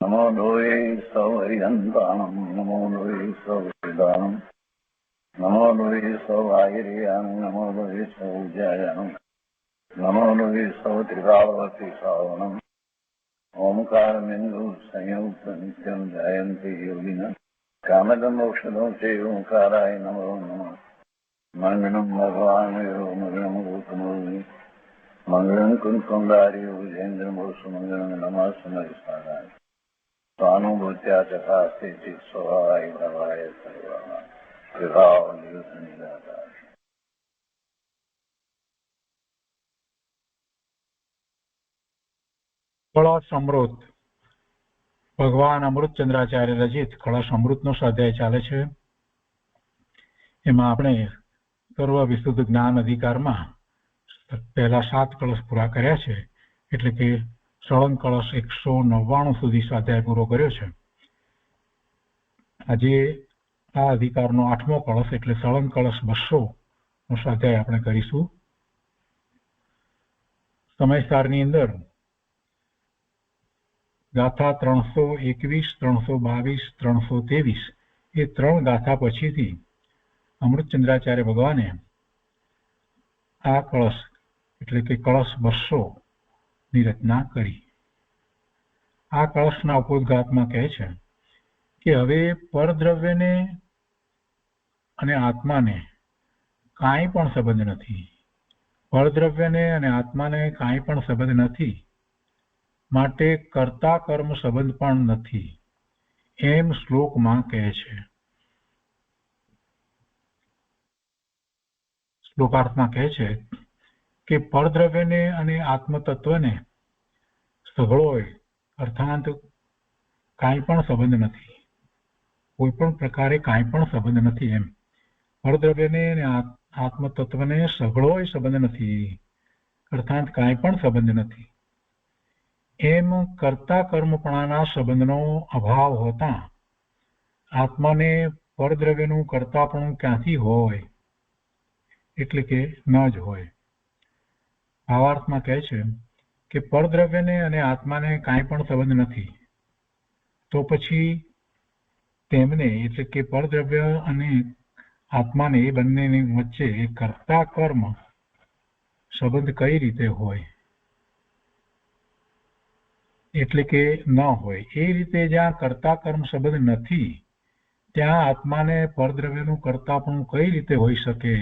नमो लोये सौहरिहन्ताणं नमो लोये सौहृदानं नमो लोये सौभागिर्यानं नमो लोये सौज्यायानं नमो लोये सौत्रिकावती सावनं ओंकारमिन्दु संयुक्त नित्यं जयन्ति योगिनः कामदमोक्षदं चैव ओंकाराय नमो नमः मङ्गलं भगवान् यो मङ्गलं गौतमोऽग्नि मङ्गलं कुञ्कुण्डार्यो विजेन्द्रमोसुमङ्गलं नमः समयसाराय स्वानुभूत्या चकास्ते स्वभावाय भवाय सर्वाः विभाव निरुद्ध निराकार। કળશ અમૃત ભગવાન અમૃતચંદ્રાચાર્ય રચિત કળશ અમૃતનો સ્વાધ્યાય ચાલે છે. એમાં આપણે સર્વ વિશુદ્ધ જ્ઞાન અધિકારમાં પહેલા 7 કળશ પૂરા કર્યા છે, એટલે કે સળંગ કળશ 199 સુધી સ્વાધ્યાય પૂરો કર્યો છે. આજે આ અધિકારનો 8મો કળશ એટલે સળંગ કળશ 200 નો સ્વાધ્યાય આપણે કરીશું. સમયસારની અંદર ગાથા 321, 322, 323 એ 3 ગાથા પછીથી અમૃતચંદ્રાચાર્ય ભગવાને આ કળશ એટલે કે કળશ 200 ની રચના કરી. આ કળશના ઉપોદ્ઘાતમાં કહે છે કે હવે પરદ્રવ્યને અને આત્માને કાંઈ પણ સંબંધ નથી. પરદ્રવ્યને અને આત્માને કાંઈ પણ સંબંધ નથી, માટે કર્તા કર્મ સંબંધ પણ નથી, એમ શ્લોકમાં કહે છે. શ્લોકાર્થમાં કહે છે કે પરદ્રવ્યને અને આત્મતત્વને સઘળોય અર્થાત કાંઈ પણ સંબંધ નથી, કોઈ પણ પ્રકારે કાંઈ પણ સંબંધ નથી. એમ પરદ્રવ્યને અને આત્મતત્વને સઘળોય સંબંધ નથી, અર્થાત કાંઈ પણ સંબંધ નથી. એમ કર્તા કર્મપણાના સંબંધનો અભાવ હોતા આત્માને પરદ્રવ્યનું કર્તાપણું ક્યાંથી હોય, એટલે કે ન જ હોય. ભાવાર્થમાં કહે છે કે પરદ્રવ્યને અને આત્માને કાંઈ પણ સંબંધ નથી, તો પછી તેમને એટલે કે પરદ્રવ્ય અને આત્માને એ બંનેની વચ્ચે કર્તા કર્મ સંબંધ કઈ રીતે હોય, એટલે કે ન હોય. એ રીતે જ્યાં કર્તા કર્મ સંબંધ નથી ત્યાં આત્માને પરદ્રવ્યનું કર્તાપણું કઈ રીતે હોઈ શકે?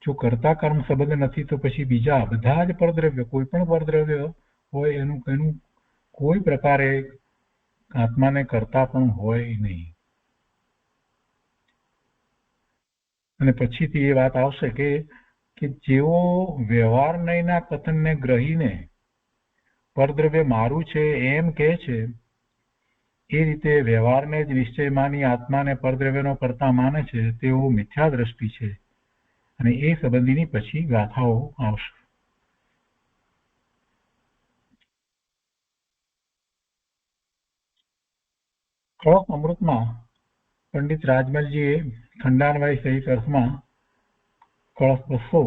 જો કર્તા કર્મ સંબંધ નથી તો પછી બીજા બધા જ પરદ્રવ્ય, કોઈ પણ પરદ્રવ્ય હોય એનું કોઈ પ્રકારે આત્માને કર્તાપણું હોય નહીં. અને પછીથી એ વાત આવશે કે જેઓ વ્યવહાર નયના કથનને ગ્રહીને પરદ્રવ્ય મારું છે એમ કહે છે, એ રીતે વ્યવહારને જ નિશ્ચય માની આત્માને પરદ્રવ્યનો કર્તા માને છે તેઓ મિથ્યા દ્રષ્ટિ છે. અને એ સંબંધીની પછી ગાથાઓ આવશે. કળશ અમૃતમાં પંડિત રાજમલજીએ ખંડાનવાઈ સહિત અર્થમાં કળશ 200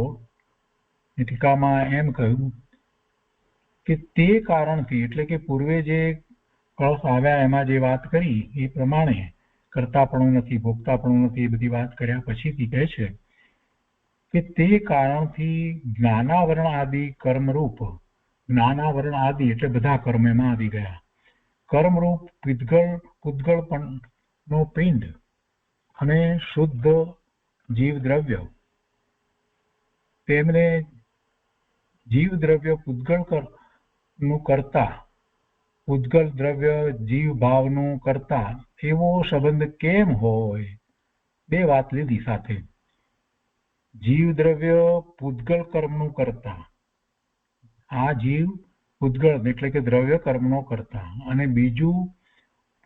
ની ટીકામાં એમ કહ્યું કે તે કારણથી, એટલે કે પૂર્વે જે કળશ આવ્યા એમાં જે વાત કરી એ પ્રમાણે કર્તાપણું નથી, ભોગતાપણું નથી, એ બધી વાત કર્યા પછીથી કહે છે કે તે કારણથી જ્ઞાનાવરણ આદિ કર્મરૂપ, જ્ઞાનાવરણ આદિ એટલે બધા કર્મ એમાં આવી ગયા, કર્મરૂપ પૂતગળનો પિંડ અને શુદ્ધ જીવ દ્રવ્ય, તેમને જીવ દ્રવ્ય પૂતગળ નું કરતા, પૂતગલ દ્રવ્ય જીવ ભાવનું કરતા એવો સંબંધ કેમ હોય? 2 વાત લીધી સાથે. જીવ દ્રવ્ય પૂતગલ કર્મનું કરતા, આ જીવ પૂતગળ એટલે કે દ્રવ્ય કર્મનો કરતા, અને બીજું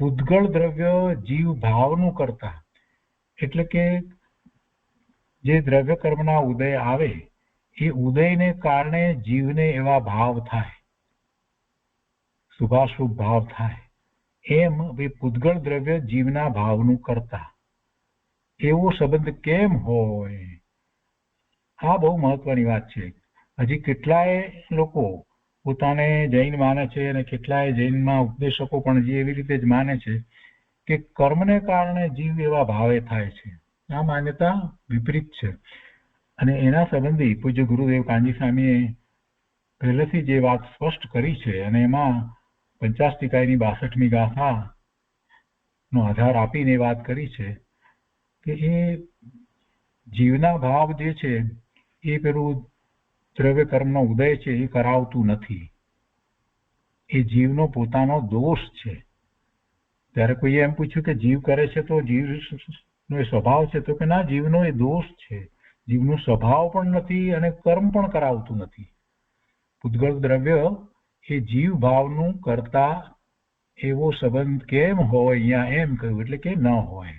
પૂતગળ દ્રવ્ય જીવ ભાવનું કરતા, એટલે કે જે દ્રવ્ય કર્મના ઉદય આવે એ ઉદયને કારણે જીવને એવા ભાવ થાય, શુભાશુભ ભાવ થાય. એમ એ પૂતગળ દ્રવ્ય જીવના ભાવનું કરતા એવો સંબંધ કેમ હોય? આ બહુ મહત્વની વાત છે. હજી કેટલાય લોકો પોતાને જૈન માને છે અને કેટલાય જૈનમાં ઉપદેશકો પણ જે એવી રીતે જ માને છે કે કર્મને કારણે જીવ એવા ભાવે થાય છે. આ માન્યતા વિપરીત છે. અને એના સંબંધી પૂજ્ય ગુરુદેવ કાંજી સ્વામીએ પહેલેથી જે વાત સ્પષ્ટ કરી છે અને એમાં પંચાષ્ટિકાયની 62મી ગાથા નો આધાર આપીને વાત કરી છે કે એ જીવના ભાવ જે છે એ પેલું દ્રવ્ય કર્મનો ઉદય છે એ કરાવતું નથી. એ જીવનો પોતાનો દોષ છે. ત્યારે કોઈએ એમ પૂછ્યું કે જીવ કરે છે તો જીવનો એ સ્વભાવ છે, તો કે ના, જીવનો એ દોષ છે. જીવનો સ્વભાવ પણ નથી અને કર્મ પણ કરાવતું નથી. પૂતગળ દ્રવ્ય એ જીવ ભાવનું કરતા એવો સંબંધ કેમ હોય અહીંયા એમ કહ્યું, એટલે કે ન હોય.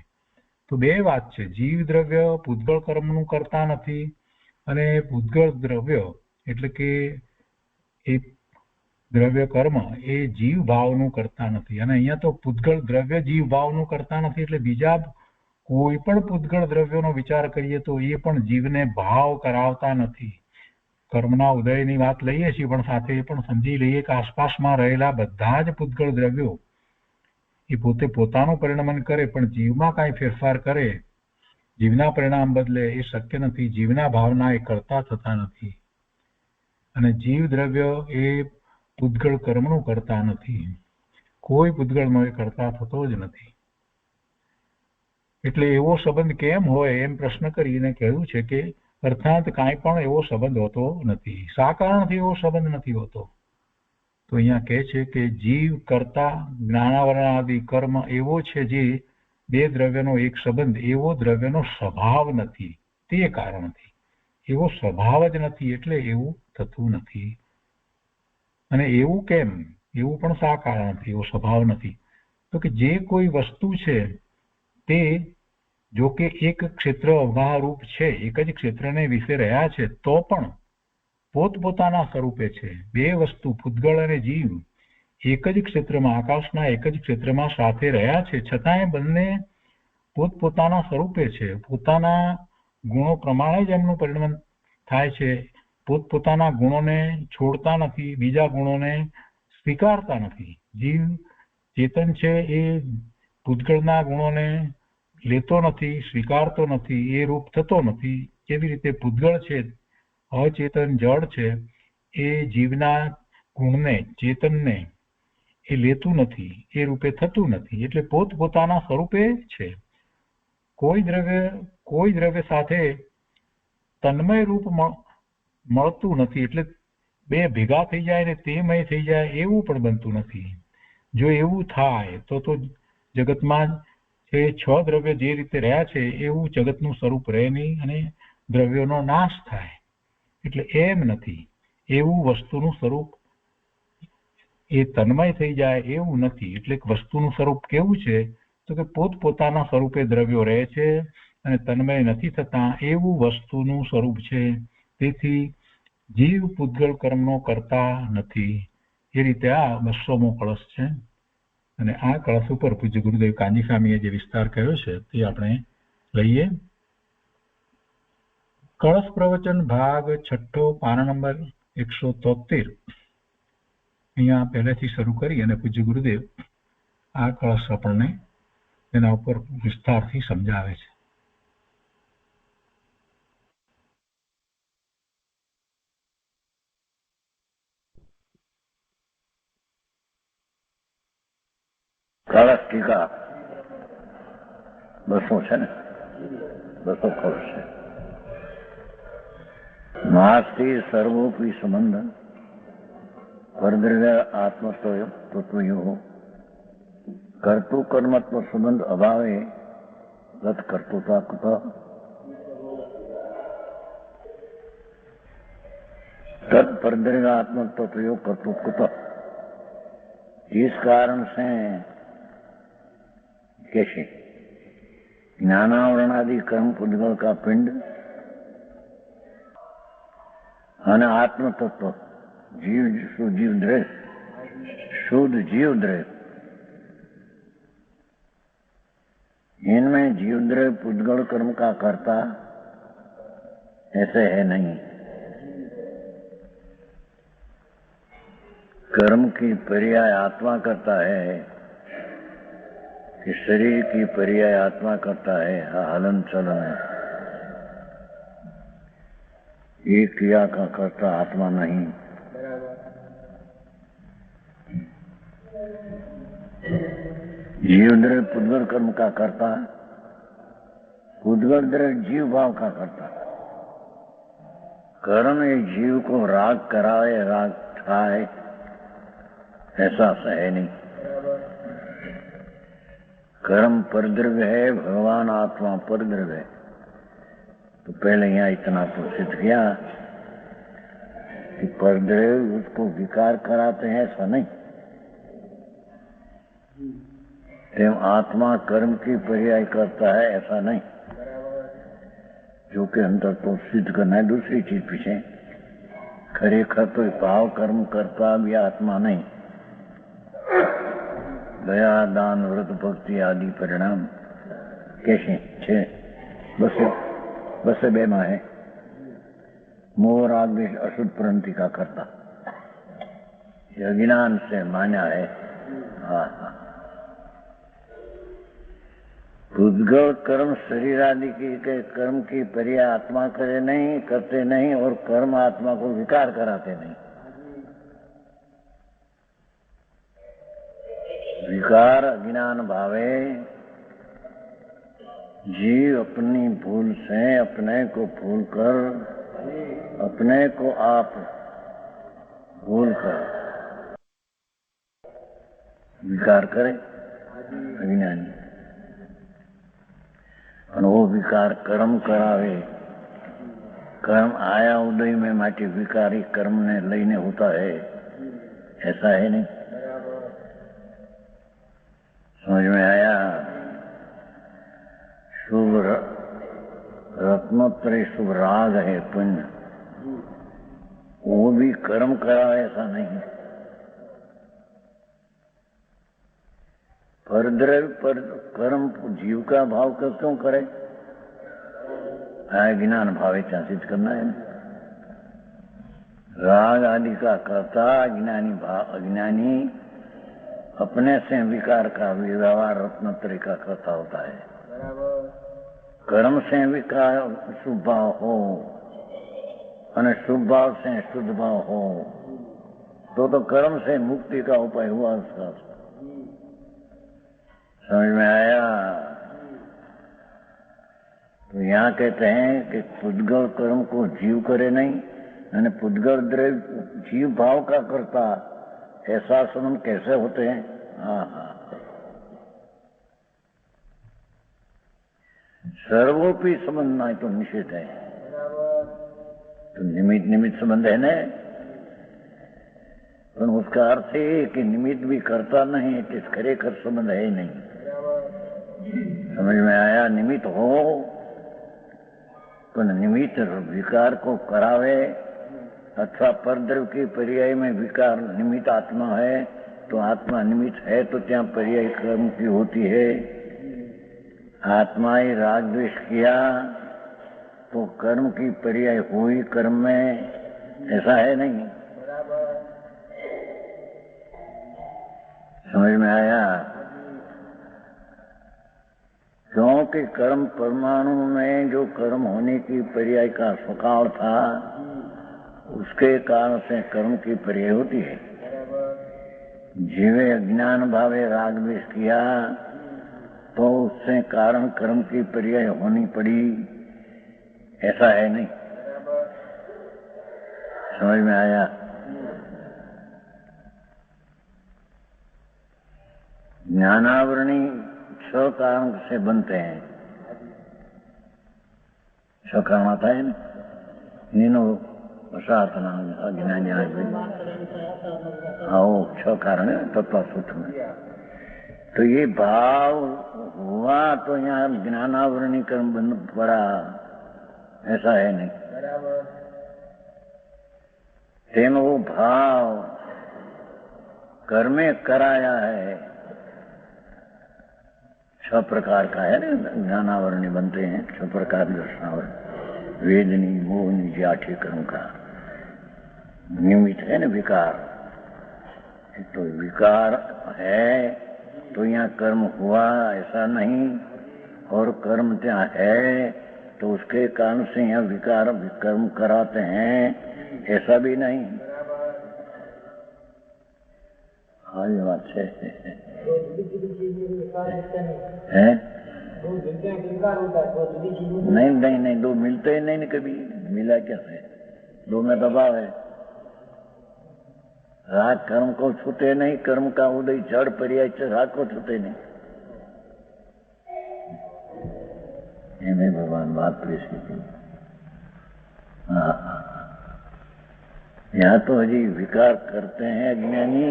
તો બે વાત છે. જીવ દ્રવ્ય પૂતગળ કર્મનું કરતા નથી અને પૂતગળ દ્રવ્ય એટલે કે એ દ્રવ્ય કર્મ એ જીવ ભાવનું કરતા નથી. અને અહીંયા તો પૂતગળ દ્રવ્ય જીવ ભાવનું કરતા નથી એટલે બીજા કોઈ પણ પૂતગળ દ્રવ્યોનો વિચાર કરીએ તો એ પણ જીવને ભાવ કરાવતા નથી. કર્મના ઉદયની વાત લઈએ છીએ પણ સાથે એ પણ સમજી લઈએ કે આસપાસમાં રહેલા બધા જ પૂતગળ દ્રવ્યો એ પોતે પોતાનું પરિણમન કરે પણ જીવમાં કાંઈ ફેરફાર કરે, જીવના પરિણામ બદલે, એ શક્ય નથી. જીવના ભાવના એ કરતા થતા નથી અને જીવ દ્રવ્ય એ પૂતગળ કર્મનું કરતા નથી. કોઈ પૂતગળનો એ કરતા થતો જ નથી. એટલે એવો સંબંધ કેમ હોય એમ પ્રશ્ન કરીને કહ્યું છે કે અર્થાત કાંઈ પણ એવો સંબંધ હોતો નથી. શા કારણથી એવો સંબંધ નથી હોતો? તો અહીંયા કહે છે કે જીવ કરતા જ્ઞાનાવરણાદિ કર્મ એવો છે જે બે દ્રવ્યનો એક સંબંધ, એવો દ્રવ્યનો સ્વભાવ નથી. તે કારણથી એવો સ્વભાવ જ નથી એટલે એવું થતું નથી. અને એવું કેમ? એવું પણ શા કારણથી એવો સ્વભાવ નથી? તો કે જે કોઈ વસ્તુ છે તે જો કે એક ક્ષેત્ર અવગાહરૂપ છે, એક જ ક્ષેત્રને વિશે રહ્યા છે, તો પણ પોતપોતાના સ્વરૂપે છે. બે વસ્તુ પૂતગળ અને જીવ એક જ ક્ષેત્રમાં, આકાશના એક જ ક્ષેત્રમાં સાથે રહ્યા છે, છતાંય બંને પોતપોતાના સ્વરૂપે છે. પોતાના ગુણો પ્રમાણે જ એમનું પરિણમન થાય છે. પોતપોતાના ગુણોને છોડતા નથી, બીજા ગુણોને સ્વીકારતા નથી. જીવ ચેતન છે એ પૂતગળના ગુણોને લેતો નથી, સ્વીકારતો નથી, એ રૂપ થતો નથી. કેવી રીતે પૂતગળ છે, અચેતન જળ છે, એ જીવના ગુણને, ચેતનને એ લેતું નથી, એ રૂપે થતું નથી. એટલે પોતપોતાના સ્વરૂપે છે. કોઈ દ્રવ્ય સાથે તન્મય રૂપ મળતું નથી. એટલે બે ભેગા થઈ જાય ને તેમય થઈ જાય એવું પણ બનતું નથી. જો એવું થાય તો જગતમાં એ છ દ્રવ્ય જે રીતે રહ્યા છે એવું જગતનું સ્વરૂપ રહે નહીં અને દ્રવ્યોનો નાશ થાય. એટલે એમ નથી. એવું વસ્તુનું સ્વરૂપ એ તન્મય થઈ જાય એવું નથી. એટલે વસ્તુનું સ્વરૂપ કેવું છે? તો કે પોતપોતાના સ્વરૂપે દ્રવ્યો રહે છે અને તન્મય નથી થતા એવું વસ્તુનું સ્વરૂપ છે. તેથી જીવ પૂતગળ કર્મનો કરતા નથી. એ રીતે આ 200મો કળશ છે. અને આ કળશ ઉપર પૂજ્ય ગુરુદેવ કાંજી સ્વામીએ જે વિસ્તાર કર્યો છે તે આપણે લઈએ. કળશ પ્રવચન ભાગ 6, પાના નંબર 173. અહીંયા પહેલેથી શરૂ કરી અને પૂજ્ય ગુરુદેવ આ કળશ આપણને એના ઉપર વિસ્તારથી સમજાવે છે. કળશ ટીકા 200 છે ને, 200 કળશ છે. નાસ્તિ સર્વોપી સંબંધ પરદ્રવ્ય આત્મતત્વયો કર્તૃ કર્મત્વ સંબંધ અભાવે તत् कर्तृता कुत तत्परद्रव्यात्मक प्रयोग कर्तृत्व कुत। इस कारण से कैसे ज्ञानावरणादि कर्म पुद्गल का पिंड અને આત્મ તત્વ જીવ शुद्ध जीव द्रव्य, इनमें जीव द्रव्य पुद्गल कर्म का करता ऐसे है नहीं। कर्म की पर्याय आत्मा करता है कि शरीर की पर्याय आत्मा करता है, हलन चलन है। ये क्रिया का कर्ता आत्मा नहीं। जीव द्रव्य पुद्गल कर्म का कर्ता, पुद्गल द्रव्य जीव भाव का कर्ता। कर्म ये जीव को राग कराए, राग ठाए, ऐसा है नहीं। कर्म परद्रव्य है, भगवान आत्मा परद्रव्य है। तो पहले यहाँ इतना तो सिद्ध किया कि परद्रव्य उसको विकार कराते हैं, ऐसा नहीं। तेम आत्मा कर्म की पर्याय करता है, ऐसा नहीं। जो कि अंतर तो सिद्ध करना है दूसरी चीज पीछे। खरेखर तो भाव कर्म करता भी आत्मा नहीं। दया दान व्रत भक्ति आदि परिणाम कैसे छे बस बे में है। मोह राग द्वेष अशुद्ध प्रवृत्ति का करता, अज्ञान से मान्या है। हाँ, पुद्गल कर्म शरीर आदि की के कर्म की पर्याय आत्मा करे नहीं, करते नहीं, और कर्म आत्मा को विकार कराते नहीं। विकार अज्ञान भावे जीव अपनी भूल से अपने को भूल कर, अपने को आप भूल कर विकार करे अज्ञानी। और वो विकार कर्म करावे। कर्म आया उदय में माटी विकारी कर्म ने लईने होता है, ऐसा है नहीं। समझ में आया? शुभ रत्नोत्तरी शुभ राग है पुण्य, वो भी कर्म करावे, ऐसा नहीं। परद्रव्य पर कर्म जीव का भाव का क्यों करे? ज्ञान भावे सिद्ध करना है। राग आदि का कर्ता अज्ञानी अपने से विकार का व्यवहार रत्नोत्तरी का कर्ता होता है। कर्म से विकार शुभ भाव हो और शुभ भाव से शुद्ध भाव हो तो कर्म से मुक्ति का उपाय हुआ उसका। समझ में आया? तो यहाँ कहते हैं कि पुद्गल कर्म को जीव करे नहीं, यानी पुद्गल द्रव्य जीव भाव का करता, ऐसा संबंध कैसे होते हैं? हाँ, सर्वोपि संबंध ना तो निषेध है। तो निमित्त संबंध है ना, पर उसका अर्थ है कि निमित्त भी करता नहीं, इस खरेखर संबंध है ही नहीं। समझ में आया? निमित्त हो तो निमित्त विकार को करावे, अथवा परद्रव्य की पर्याय में विकार निमित्त आत्मा है, तो आत्मा निमित्त है तो त्या पर्याय कर्म की होती है। आत्मा ही राग द्वेष किया तो कर्म की पर्याय हुई कर्म में, ऐसा है नहीं। समझ में आया? क्योंकि कर्म परमाणु में जो कर्म होने की पर्याय का स्वकाल था, उसके कारण से कर्म की पर्याय होती है। जीवे अज्ञान भावे राग द्वेष किया तो उससे कारण कर्म की पर्याय होनी पड़ी, ऐसा है नहीं। समझ में आया? ज्ञानावरणी 6 कारण से बनते हैं। 6 कारण आता है ना, नीनो साधना अज्ञान आओ 6 कारण है तत्व सूत्र में। तो ये भाव हुआ तो यहाँ ज्ञानावरणी कर्म बन पड़ा, ऐसा है नहीं। तेन वो भाव कर्मे कराया है, 6 प्रकार का है ना, ज्ञानावरणी बनते हैं 6 प्रकार दर्शनावरण। वेदनी मोहनी जाठी कर्म का निमित्त है ना विकार, तो विकार है तो यहाँ कर्म हुआ ऐसा नहीं, और कर्म ત્યાં है तो उसके कारण से यहाँ विकार कर्म कराते हैं ऐसा भी नहीं। हाँ ये बात है। नहीं नहीं नहीं, दो मिलते ही नहीं, कभी मिला कैसे? दो में दबाव है। राग कर्म को छूटे नहीं, कर्म का उदय जड़ पर्याय से राग को छूटे नहीं। में भगवान बात पेश की थी। यहाँ तो हजी विकार करते हैं अज्ञानी,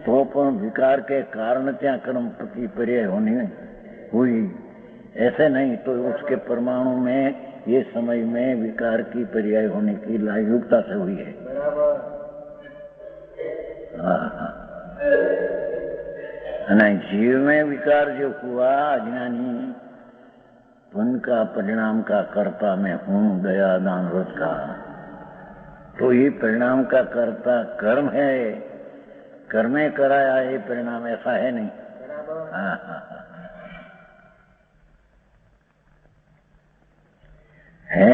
तो पण विकार के कारण त्या कर्म की पर्याय होनी हुई, ऐसे नहीं तो उसके परमाणु में ये समय में विकार की पर्याय होने की लायुक्ता से हुई है। जीव में विकार जो हुआ अज्ञानी, उनका परिणाम का कर्ता मैं हूँ दया दान व्रत का, तो ये परिणाम का कर्ता कर्म है, कर्मे कराया ये परिणाम, ऐसा है नहीं। है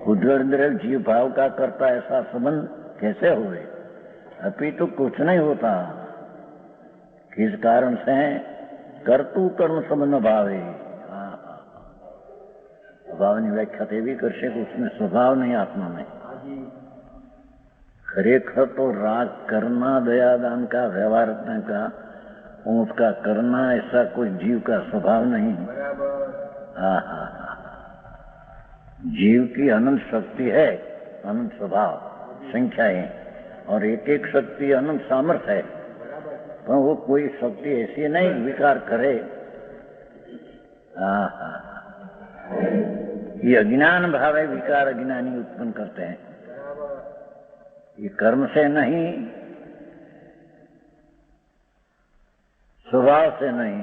कुदरत द्रव जीव भाव का कर्ता ऐसा संबंध कैसे हुए? अभी तो कुछ नहीं होता। किस कारण से? कर्तु कर्म संबंध भाव है। स्वभावनी व्याख्या भी कर सके, उसमें स्वभाव नहीं आत्मा में। खरेखर तो राग करना, दया दान का, व्यवहार का, उसका करना ऐसा कोई जीव का स्वभाव नहीं। जीव की अनंत शक्ति है, अनंत स्वभाव, संख्याएं, और एक एक शक्ति अनंत सामर्थ्य है, पर वो कोई शक्ति ऐसी नहीं विकार करे। ये अज्ञान भाव है, विकार अज्ञानी उत्पन्न करते हैं। ये कर्म से नहीं, स्वभाव से नहीं।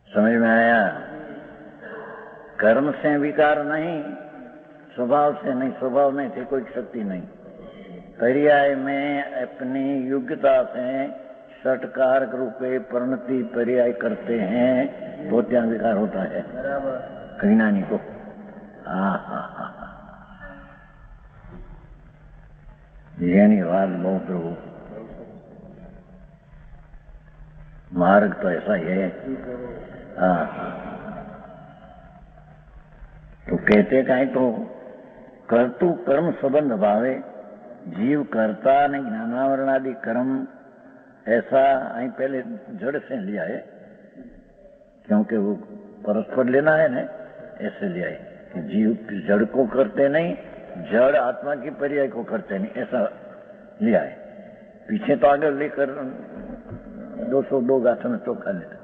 समझ में आया? कर्म से विकार नहीं, स्वभाव से नहीं, स्वभाव नहीं थे कोई शक्ति नहीं। पर्याय में अपनी योग्यता से षटकारक रूपे परिणति पर्याय करते हैं तो ત્યાં विकार होता है अज्ञानी को। यानी बात बहुत मार्ग तो ऐसा ही है। तो कहते कहीं तो कर्तु कर्म संबंध भावे, जीव करता ने ज्ञानावरण आदि कर्म, ऐसा અહીં पहले जड़ से लिया है, क्योंकि वो परस्पर लेना है ना, ऐसे लिया है कि जीव जड़ को करते नहीं, जड़ आत्मा की पर्याय को करते नहीं, ऐसा लिया है। पीछे तो आगे लेकर 202 गाथा में चौखा लेता,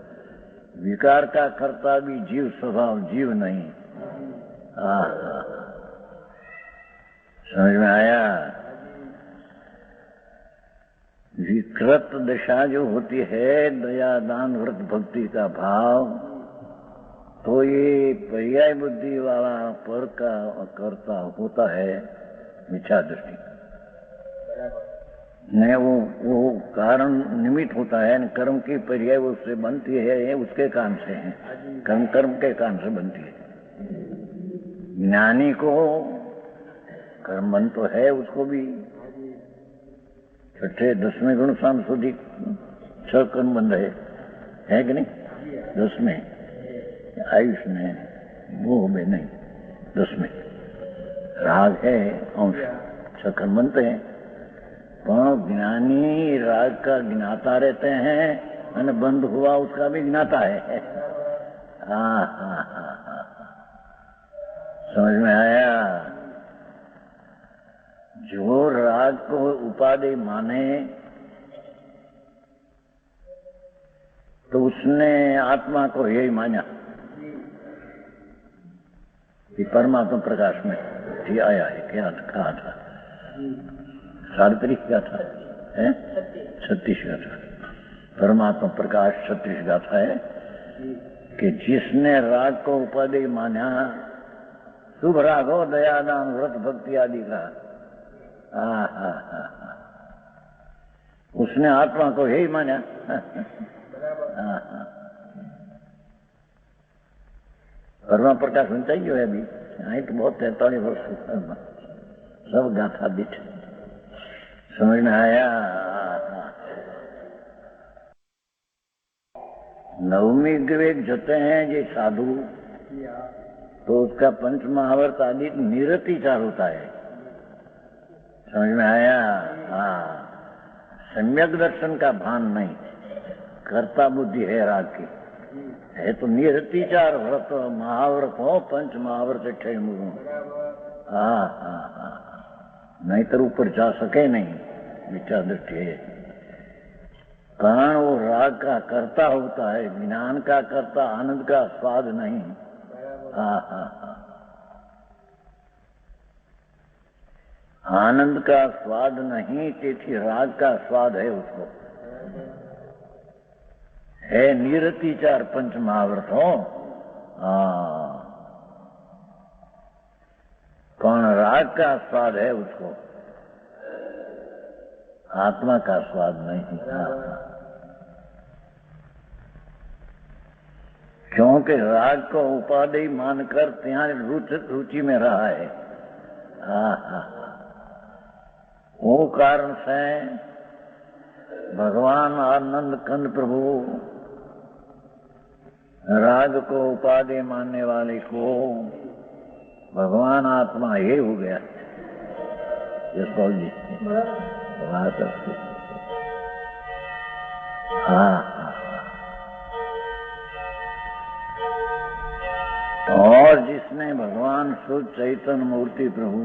विकार का कर्ता भी जीव स्वभाव, जीव नहीं। समझ में आया? विकृत दशा जो होती है दया दान व्रत भक्ति का भाव, तो ये पर्याय बुद्धि वाला पर का कर्ता होता है मिथ्या दृष्टि। नहीं, वो कारण निमित्त होता है, कर्म की पर्याय उससे बनती है, उसके कारण से है, कर्म के कारण से बनती है। ज्ञानी को कर्म बन तो है, उसको भी छठे 10वें गुण शाम सुधी 6 कर्म बंध है कि नहीं? 10 में आयुष में, मोह में नहीं, 10 में राग है, अंश 6 कर्म बनते हैं। पर ज्ञानी राग का ज्ञाता रहते हैं, और बंद हुआ उसका भी ज्ञाता है। समझ में आया? जो राग को उपाधि माने तो उसने आत्मा को यही माना कि परमात्मा प्रकाश में ही आया है। क्या कहा था? 37 क्या था? 36 का था। परमात्मा प्रकाश 36 गाथा है कि जिसने राग को उपाधि माना, शुभ राग हो, दया दान व्रत भक्ति आदि का, उसने आत्मा को यही माना। परवा प्रकाश में चाहिए है अभी आई तो बहुत 43 वर्ष सब गाथा बीच समझ में आया। नवमी विवेक जते हैं ये साधु तो उसका पंच महावर्त आदि निरतिचार होता है। समझ में आया। हाँ, सम्यक दर्शन का भान नहीं, कर्ता बुद्धि है राग की है तो निरतिचार व्रत महाव्रत हो पंच महाव्रत 28 हाँ हाँ हाँ, नहीं तो ऊपर जा सके नहीं, विचार दृष्टि है। कारण वो राग का कर्ता होता है, ज्ञान का कर्ता, आनंद का स्वाद नहीं। हाँ हाँ हाँ, आनंद का स्वाद नहीं, તેથી राग का स्वाद है उसको, है निरतिचार पंच महाव्रत हो। कौन राग का स्वाद है उसको, आत्मा का स्वाद नहीं। क्योंकि राग को उपाधि मानकर ત્યાં रुचि में रहा है। वो कारण से भगवान आनंद कंद प्रभु राग को उपाधि मानने वाले को भगवान आत्मा ये हो गया। जी और जिसने भगवान शुद्ध चैतन्य मूर्ति प्रभु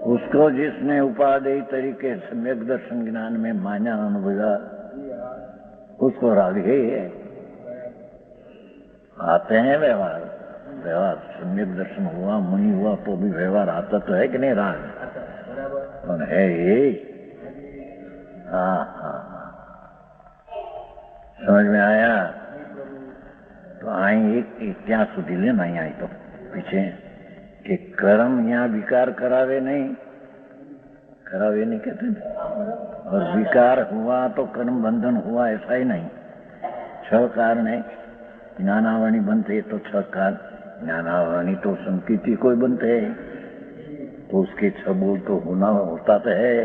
उसको जिसने उपादेय तरीके सम्यक दर्शन ज्ञान में मान्या अनुभवा उसको राग ही है। आते हैं व्यवहार, व्यवहार सम्यक दर्शन हुआ मुनि हुआ तो भी व्यवहार आता तो है कि नहीं राग, पर है ये। हाँ हाँ, समझ में आया। तो आई एक क्या सुधी ले नहीं आई तो पीछे कि कर्म यहाँ विकार करावे नहीं, करावे नहीं कहते, और विकार हुआ तो कर्म बंधन हुआ ऐसा ही नहीं। 6 कारण है, ज्ञानावरणी बनते तो 6 कारण, ज्ञानावरणी तो संकीर्ति कोई बनते है तो उसके 6 बोल तो होना होता तो है।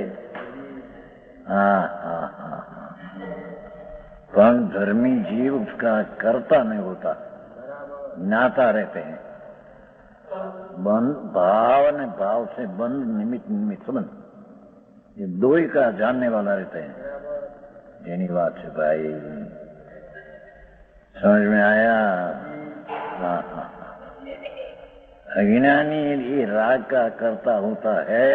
हाँ हाँ हाँ, पर धर्मी जीव उसका कर्ता नहीं होता, ज्ञाता रहते हैं। बंध भाव ने भाव से बंध निमित्त निमित्त संबंध, ये दो ही का जानने वाला रहते हैं। यानी बात से भाई समझ में आया। हाँ हाँ, अज्ञानी यदि राग का कर्ता होता है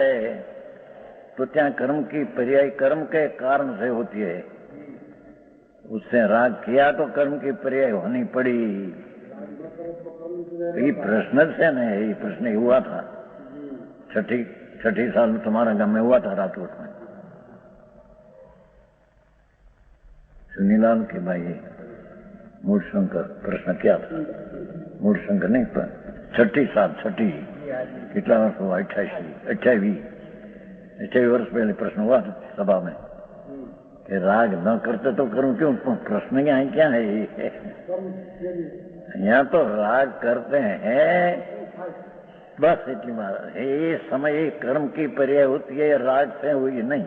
तो क्या कर्म की पर्याय कर्म के कारण से होती है। उससे राग किया तो कर्म की पर्याय होनी पड़ी। ये प्रश्न से नहीं, ये प्रश्न हुआ था छठी साल में तुम्हारा गांव में हुआ था राजकोट में। सुनीलाल के भाई मूलशंकर प्रश्न क्या था, मूलशंकर नहीं पर छठी साल, छठी कितना वर्ष हुआ, 28 वर्ष पहले प्रश्न हुआ था सभा में कि राग न करते तो करूं क्यों। प्रश्न यहाँ क्या है, यहाँ तो राग करते हैं बस इतनी बात है। ये समय कर्म की पर्याय होती है, राग से हुई नहीं।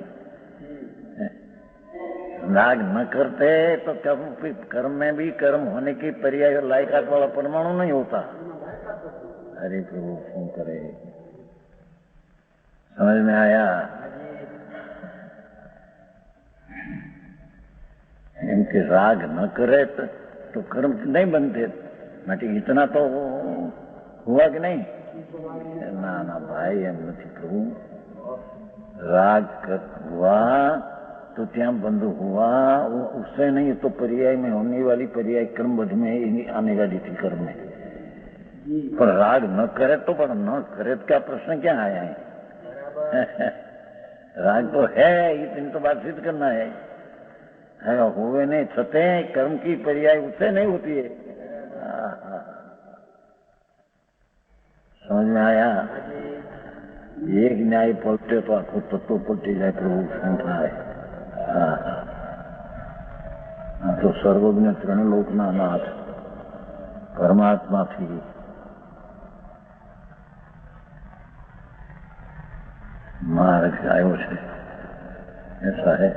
राग न करते तो कर्म में भी कर्म होने की पर्याय लायकात वाला परमाणु नहीं होता। अरे प्रभु फोन करे, समझ में आया। इनके राग न करे तो कर्म नहीं बनते। मैं इतना तो हुआ कि नहीं। ना ना भाई एम नहीं प्रभु, राग हुआ तो त्या बंद हुआ, उससे नहीं तो पर्याय में होने वाली पर्याय कर्म बध में आने वाली थी कर्म में। पर राग न करे तो, पर न करे क्या प्रश्न क्या आया है। राग तो है, इतनी तो बात सिद्ध करना है। हुए नहीं छते कर्म की पर्याय उससे नहीं होती है। समझ में आया। એક ન્યાય પલટે તો આખું તત્વ પલટી જાય. પ્રભુ શું થાય? આ તો સર્વજ્ઞ ત્રણલોકના નાથ પરમાત્માથી માર્ગ આવ્યો છે. ऐसा है.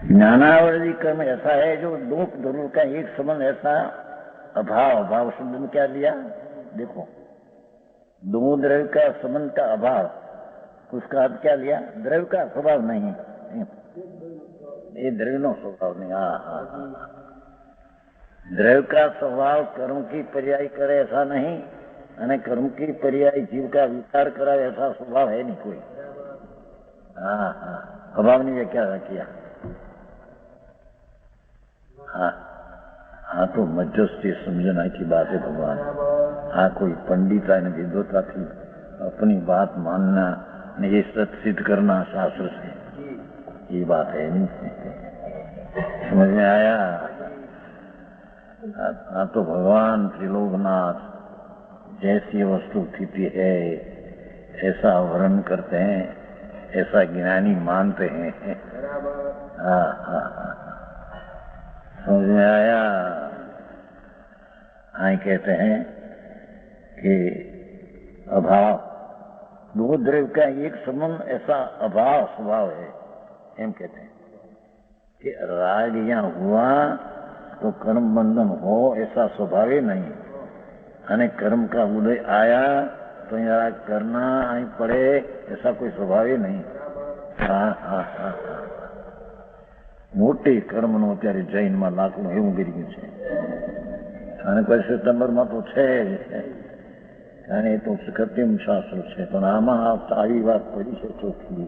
ज्ञानावृत्ति कर्म ऐसा है जो दो ध्रुव का एक संबंध ऐसा अभाव. अभाव शब्द में क्या लिया? देखो, दो द्रव्य का संबंध का अभाव, उसका अर्थ क्या लिया? द्रव्य का स्वभाव नहीं, ये द्रव्य नो स्वभाव नहीं. द्रव्य का स्वभाव कर्म की पर्याय करे ऐसा नहीं, અને કર્મ की पर्याय जीव का विकार कराए ऐसा स्वभाव है नहीं कोई. अभाव ने क्या किया? हाँ तो मध्यस्थी समझना की बात है भगवान. हाँ कोई पंडिता ने विद्वता थी अपनी बात मानना ने ये सत्य सिद्ध करना शास्त्र से, ये बात है नहीं. समझ में आया? हाँ तो भगवान त्रिलोकनाथ जैसी वस्तु स्थिति है ऐसा वर्णन करते हैं, ऐसा ज्ञानी मानते हैं. समझ में आया? आई कहते हैं कि अभाव दो द्रव्य का एक संबंध ऐसा अभाव स्वभाव है. एम कहते हैं कि राग यहाँ हुआ तो कर्म बंधन हो ऐसा स्वभाव ही नहीं, અને કર્મ का उदय आया तो यहाँ करना आई पड़े ऐसा कोई स्वभाव ही नहीं. મોટી કર્મનો અત્યારે જૈનમાં લાકડું એવું ગીરી ગયું છે, અને પછી સિતંબરમાં તો છે જ, અને એ તો કૃત્રિમ શાસ્ત્ર છે. પણ આમાં આવી વાત પડી છે ચોખ્ખી.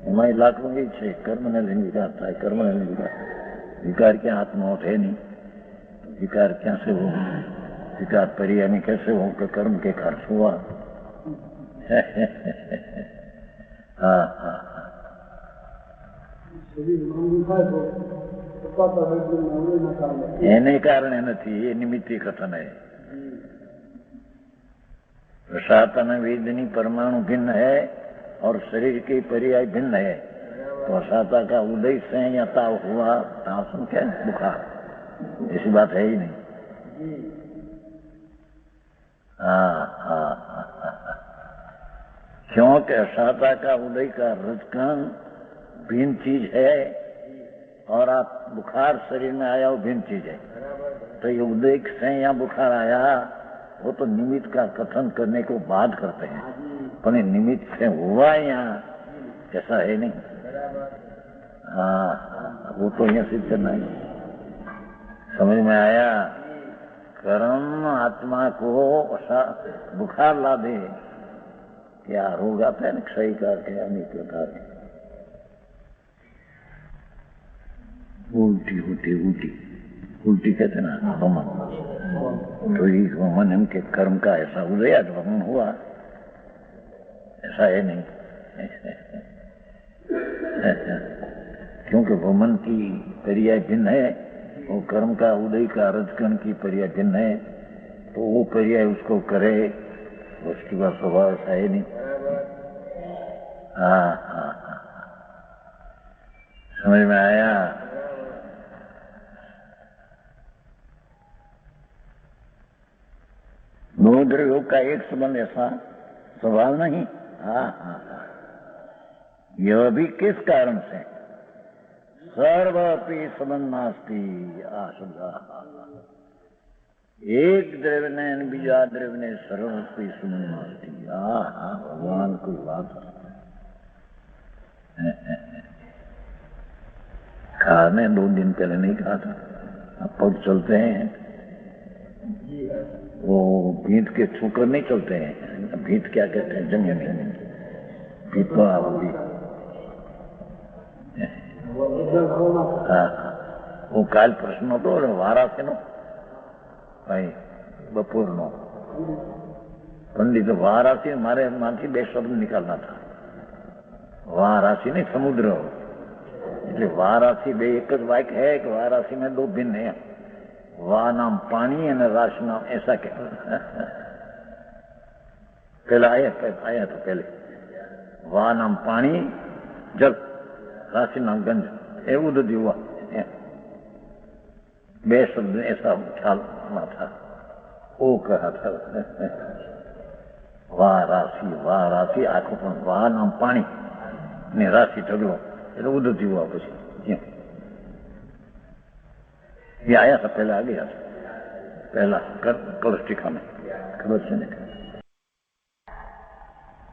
એમાં એ લાકડું એ છે કર્મને લઈને વિકાર થાય, કર્મને લઈને વિકાર થાય. विकार क्या आत्मा है नहीं, विकार क्या से हो? विकार पर्याय कैसे हो कि कर्म के खर्च हुआ. એને કારણે નથી, એ નિમિત્તી કથન है. प्रसाद वेदनी परमाणु भिन्न है और शरीर के पर्याय भिन्न है. तो असाता का उदय से या ताव हुआ, ताव सुन क्या बुखार, ऐसी बात है ही नहीं. क्योंकि असाता का उदय का रजकन भिन्न चीज है और आप बुखार शरीर में आया वो भिन्न चीज है. तो ये उदय से या बुखार आया वो तो निमित्त का कथन करने को बात करते हैं, पर निमित्त से हुआ यहाँ ऐसा है नहीं. वो तो यहाँ सिद्ध नहीं. समझ में आया? कर्म आत्मा को बुखार ला दे, क्या रोग आता है ना, क्षय का क्या अनेक प्रकार है. उल्टी होती, उल्टी उल्टी कहते ना वमन. तो ये वमन हम के कर्म का ऐसा उदय वमन हुआ ऐसा है नहीं. क्योंकि वमन की पर्याय भिन्न है और कर्म का उदय का रजकन की पर्याय भिन्न है, तो वो पर्याय उसको करे, उसकी बात स्वभाव ऐसा है नहीं. समझ में आया? दो द्रव्यों का एक संबंध ऐसा स्वभाव नहीं. यह भी किस कारण से? सर्वपि संबंध नास्ति. एक द्रव्य ने बीजा द्रव्य ने सर्वपि संबंध नास्ति. भगवान कोई बात खाने 2 दिन पहले नहीं कहा था. अब पग चलते हैं वो भीत के छूकर नहीं चलते हैं. भीत क्या कहते हैं? जमीन भीत तो आवली. वो काल प्रश्न तो वारासी नो भाई बपोर नो पंडित वारासी मारे माथी 2 शब्द निकालना था. वारासी नहीं समुद्र, એટલે વારાસી 2 એક જ વાક્ય है कि वारासी में 2 भिन्न है. वा नाम पानी और राशि नाम ऐसा क्या पहला आया तो पहले वा नाम पानी जल राशि नाम गंज एवं तो हुआ बे शब्द ऐसा ख्याल ना था वो कहा था वाह राशि आखो पण वाह नाम पानी ने राशि ढगलो એટલે ઉદતી हुआ પછી ये आया था पहले आ गया था पहला कलश टीका में खबर से नहीं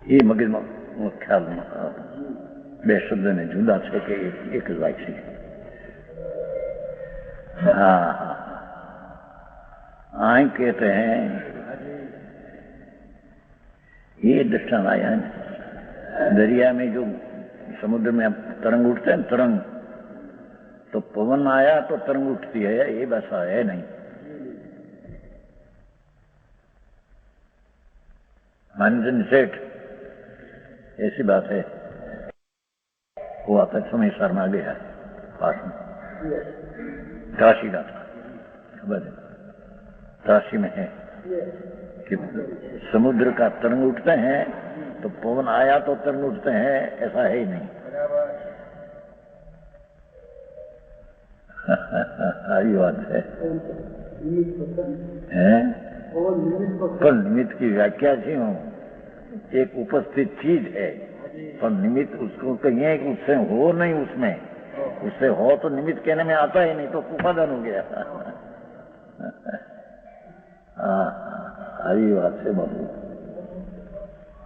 ये मगज में ख्याल में बे शब्द ने जुदा है कि एक જ વાત છે हाँ आए कहते हैं ये दृष्टांत आया है दरिया में जो समुद्र में तरंग उठते हैं तरंग तो पवन आया तो तरंग उठती है ये वैसा है नहीं मानचंद सेठ ऐसी बात है वो आता समय शर्मा गया पास में काशी का था खबर है काशी में है कि समुद्र का तरंग उठते हैं तो पवन आया तो तरंग उठते हैं ऐसा है ही नहीं आई बात है पर निमित्त की व्याख्या थी हूँ एक उपस्थित चीज है पर निमित्त उसको कहिए कि उससे हो नहीं उसमें उससे हो तो निमित्त कहने में आता ही नहीं तो उपादान हो गया आई बात है बाबू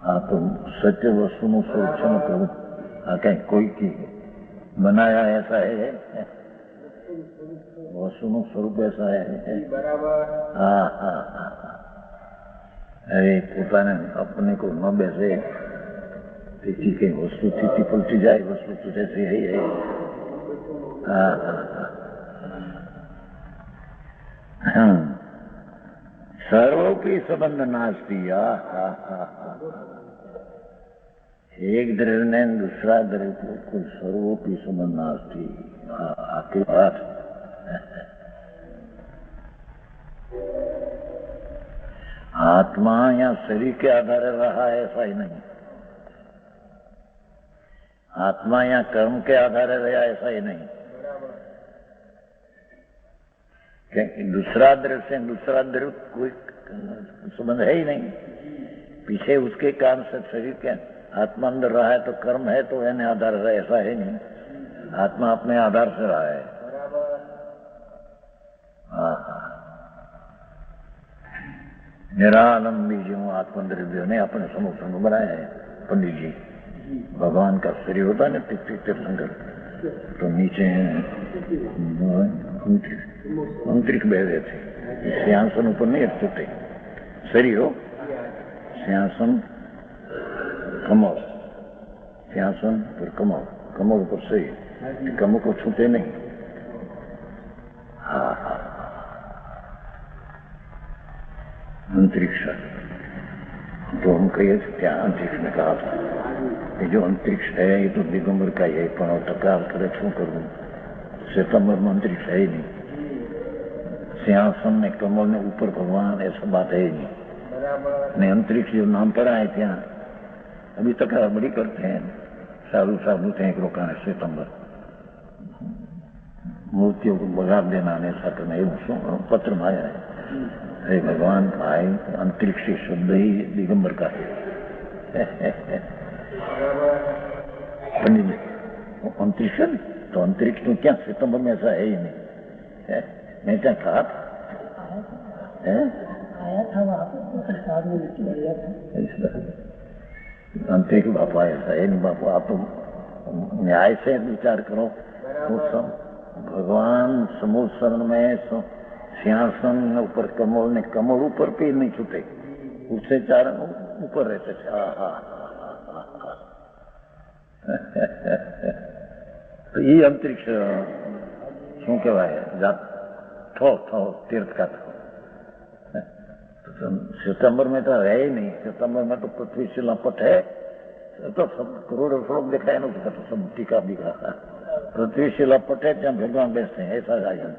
हाँ तो सत्य वस्तु નું સ્વરૂપ છે ને કહું આ કઈ કોઈ की बनाया ऐसा है वस्तु નું સ્વરૂપ ऐसा है हाँ हाँ हाँ अरे પોતાને अपने को न બેસે તેથી કઈ વસ્તુ સ્થિતિ પલટી જાય વસ્તુ તો જैसे है हाँ हाँ सर्वोपि संबंध नास्ती एक द्रव्य ने दूसरा द्रव्य को कोई सर्वोपि संबंध नास्ती आपकी बात आत्मा या शरीर के आधारे रहा है ऐसा ही नहीं आत्मा या कर्म के आधारे रहा ऐसा ही नहीं क्योंकि दूसरा द्रव्य से दूसरा द्रव्य कोई संबंध है ही नहीं पीछे उसके कारण से शरीर के आत्मा अंदर रहा है तो कर्म है तो यानी आधार रहा ऐसा है नहीं आत्मा अपने आधार से रहा है निरालंबी जो आत्मद्रव्यों ने अपने समूह बनाया है पंडित जी भगवान का शरीर होता है ना तीर्थंकर तो नीचे अंतरिक्ष बह रहे थे सिंहासन ऊपर नहीं हटते शरीर हो सिंहासन कमल सिंहासन पर कमल कमल ऊपर शरीर कमल को छूते नहीं हाँ हाँ अंतरिक्ष तो हम कहिए क्या अंतरिक्ष में कहा था ये जो अंतरिक्ष है ये तो दिगंबर का है पण टकार करे शू करूं सितंबर में अंतरिक्ष है ही नहीं सिंहासन ने कमल ने ऊपर भगवान ऐसा बात है ही नहीं ने अंतरिक्ष जो नाम पड़ा है क्या अभी तक बड़ी करते हैं साधु थे एक रोका सितंबर मूर्तियों को बगाड़ देना ऐसा करना ये पत्र में आया है अरे भगवान भाई अंतरिक्ष शब्द ही दिगंबर का है पंडित जी अंतरिक्ष तो अंतरिक्ष तो क्या सितंबर में ऐसा है ही नहीं मैं क्या कहा आया था वहाँ पर प्रसाद में लिख लिया था अंतरिक्ष बापा ऐसा है नहीं बापू आप न्याय से विचार करो तो सब भगवान समुद्र में सिंहासन ऊपर कमल ने कमल ऊपर पे नहीं छूटे उससे चार ऊपर रहते थे तो ये अंतरिक्ष शू कहवाय थो तीर्थ का थो तो सितंबर में तो है ही नहीं सितंबर में तो पृथ्वी शिला पट है तो सब करोड़ों श्लोक दिखाए ना तो सब टीका बिका पृथ्वी शिला पट है जहाँ भगवान बैठते हैं ऐसा आयोजन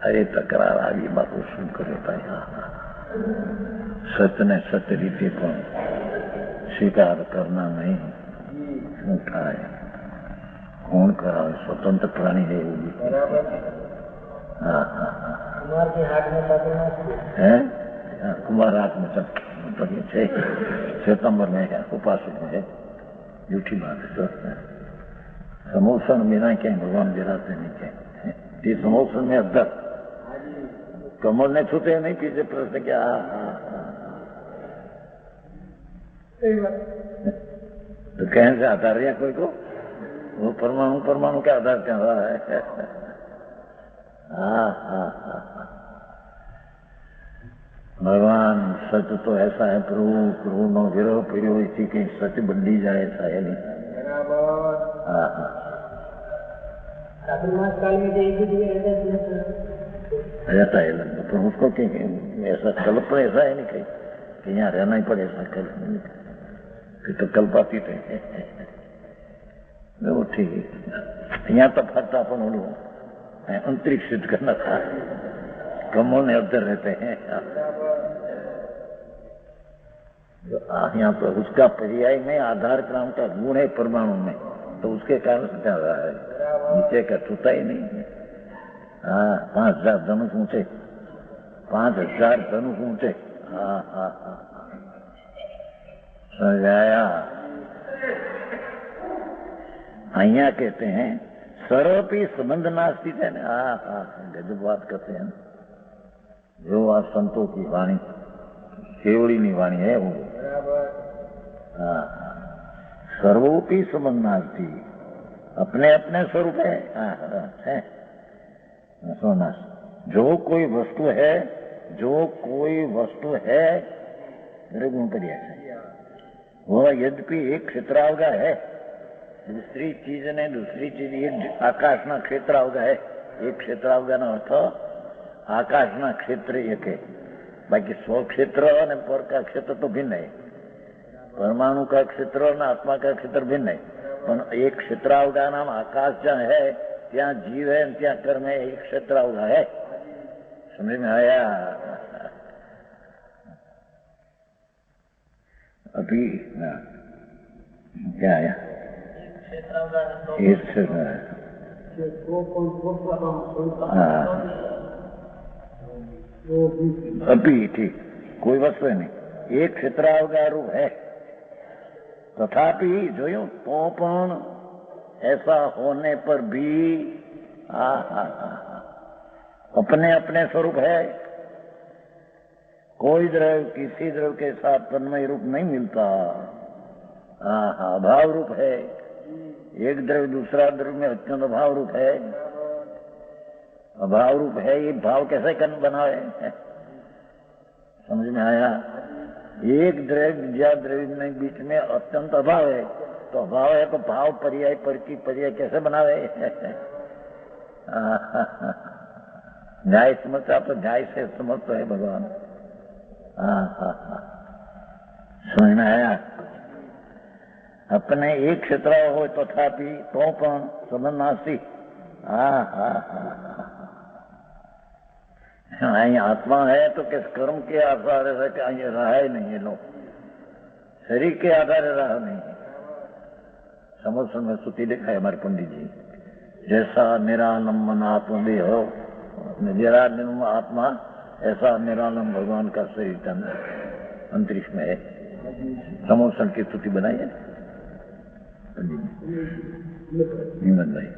अरे तकरार આવી બાપુ શું કરે ભાઈ સત્યને સત્ય રીતે પણ સ્વીકાર કરના નહીં શું થાય કોણ કરાવે સ્વતંત્ર પ્રાણી है એવું कुमार की हाथ में पकड़ना है कुमार हाथ में सब सितंबर में है उपासक में है झूठी बात है तो समोसन बिना क्या भगवान गिराते नहीं क्या ये समोसन में अदर कमल ने छूते नहीं पीछे प्रश्न क्या तो कहने से आधार या कोई को वो परमाणु के आधार क्या रहा है भगवान सच तो ऐसा है प्रभु नो गिरो पिरो इसी के सच बंदी जाए ऐसा है नहीं रहता है लगता पर उसको ऐसा कल्प ऐसा है नहीं कहीं कि यहाँ रहना ही पड़े ऐसा कल्प नहीं कि तो कल्पाती थे वो ठीक है यहाँ तो फटता अपन ओलू अंतरिक्ष सिद्ध करना था कमों ने उधर रहते हैं यहाँ पर उसका पर्याय में आधार क्रम का गुण है परमाणु में तो उसके कारण से क्या रहा है नीचे का छूता ही नहीं 5000 धनुष ऊंचे 5000 धनुष ऊंचे समझाया अहिया कहते हैं सर्वपी संबंध नास्ती है ना गजब बात करते हैं जो आ संतों की वाणी केवड़ी नी वाणी है वो सर्वोपी संबंध नास्ती अपने अपने स्वरूप है सोना जो कोई वस्तु है मेरे गुण पर्याय है वह यद्यपि एक क्षेत्रावगा है दूसरी चीज ने दूसरी चीज एक आकाश ना क्षेत्रावगा है एक क्षेत्रावगा ना अर्थ आकाश ना क्षेत्र एक है बाकी स्व क्षेत्र और पर का क्षेत्र तो भिन्न है परमाणु का क्षेत्र और आत्मा का क्षेत्र भिन्न है पर एक क्षेत्रावगा नाम आकाश जहाँ है त्या जीव है त्या कर्म है एक क्षेत्रावगा है समझ में आया अभी क्या आया अभी ठीक कोई वस्तु नहीं एक क्षेत्रावगा रूप है तथापि जो तो पण ऐसा होने पर भी अपने अपने स्वरूप है कोई द्रव्य किसी द्रव्य के साथ तन्मय रूप नहीं मिलता अभाव रूप है एक द्रव्य दूसरा द्रव्य में अत्यंत अभाव रूप है अभाव रूप है ये भाव कैसे कन बनाए समझ में आया एक द्रव्य या द्रव्य में बीच में अत्यंत अभाव है तो अभाव है तो भाव पर्याय पर की पर्याय कैसे बनावे न्याय समझता तो न्याय से समझता है भगवान समझ में आया अपने एक क्षेत्र हो तथापि तो पण संबंध नास्ती आत्मा है तो किस कर्म के आधार रहा ही नहीं है लोग शरीर के आधार रहा नहीं है समझ में सुती लिखा है हमारे पंडित जी जैसा निरालंबन आत्मदेह निरालंब आत्मा ऐसा निरालंब भगवान का शरीर अंतरिक्ष में है समोसन की स्तुति बनाई है पंडित भाई